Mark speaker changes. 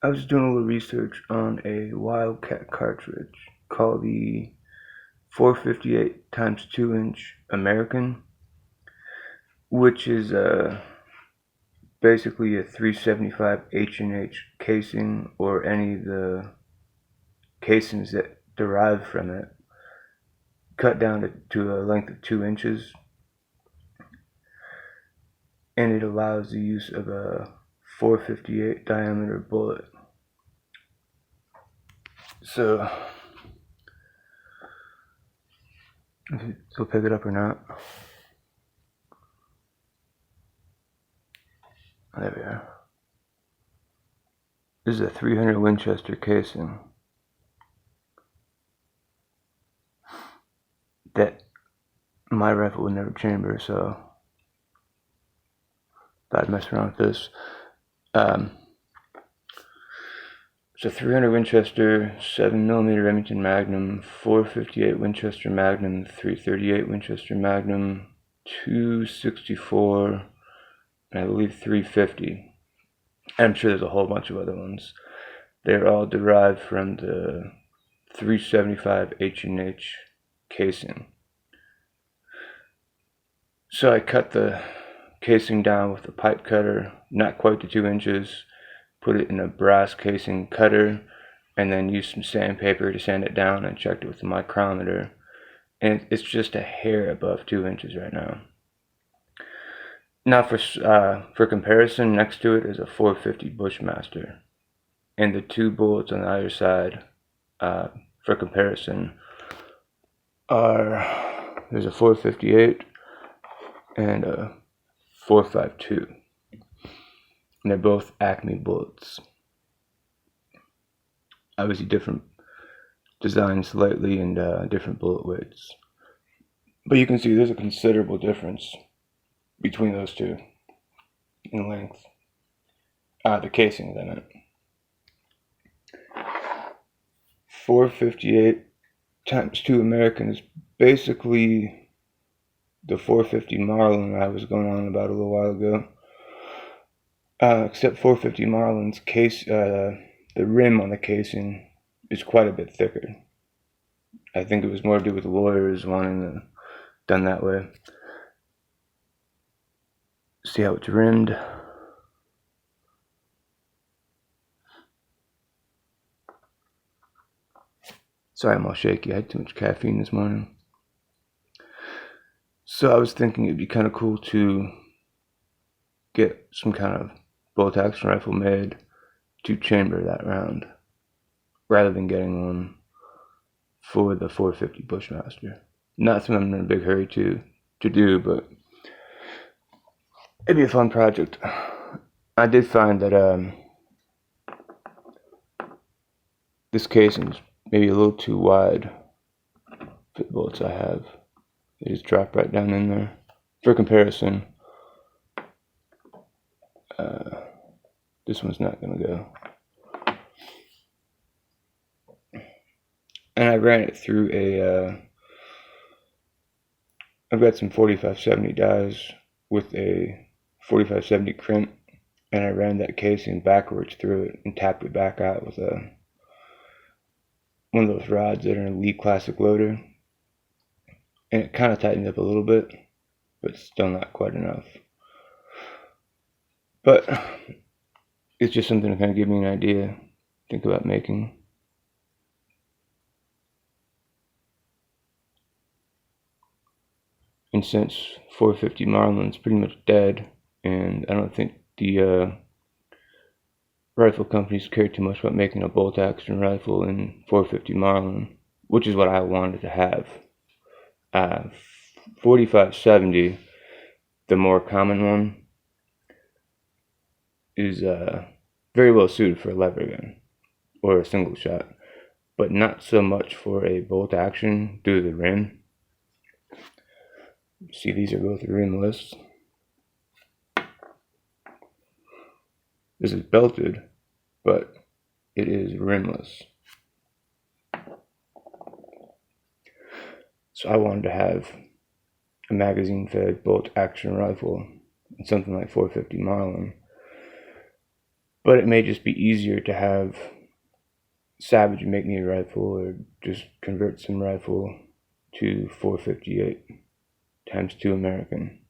Speaker 1: I was doing a little research on a wildcat cartridge called the 458 times 2-inch American, which is basically a 375 H&H casing, or any of the casings that derive from it, cut down to a length of 2 inches, and it allows the use of a 458 diameter bullet. So, if you'll pick it up or not. There we are. This is a 300 Winchester casing that my rifle would never chamber, so thought I'd mess around with this. It's a 300 Winchester 7mm Remington Magnum, 458 Winchester Magnum, 338 Winchester Magnum, 264, and I believe 350. I'm sure there's a whole bunch of other ones. They're all derived from the 375 H&H casing. So I cut the casing down with a pipe cutter, not quite to 2 inches, put it in a brass casing cutter, and then used some sandpaper to sand it down, and checked it with the micrometer, and it's just a hair above 2 inches right now. Now for comparison, next to it is a 450 Bushmaster, and the two bullets on the other side, for comparison, there's a 458 and a 452, and they're both Acme bullets. Obviously different designs slightly, and different bullet weights, but you can see there's a considerable difference between those two in length. The casings in it. 458 times 2 American is basically the 450 Marlin I was going on about a little while ago. Except 450 Marlin's case, the rim on the casing is quite a bit thicker. I think it was more to do with the lawyers wanting it done that way. See how it's rimmed. Sorry, I'm all shaky. I had too much caffeine this morning. So I was thinking it'd be kind of cool to get some kind of bolt action rifle made to chamber that round, rather than getting one for the 450 Bushmaster. Not something I'm in a big hurry to do, but it'd be a fun project. I did find that this casing's maybe a little too wide for the bullets I have. They just drop right down in there. For comparison, this one's not gonna go. And I ran it through I've got some 4570 dies with a 4570 crimp, and I ran that casing backwards through it and tapped it back out with one of those rods that are in a Lee Classic loader, and it kind of tightened up a little bit, but still not quite enough. But it's just something to kind of give me an idea to think about making. And since 450 Marlin's pretty much dead, and I don't think the rifle companies care too much about making a bolt action rifle in 450 Marlin, which is what I wanted to have. 4570, the more common one, is very well suited for a lever gun or a single shot, but not so much for a bolt action due to the rim. See, these are both rimless. This is belted, but it is rimless. So I wanted to have a magazine-fed bolt action rifle, something like 450 Marlin, But it may just be easier to have Savage make me a rifle, or just convert some rifle to 458 × 2 American.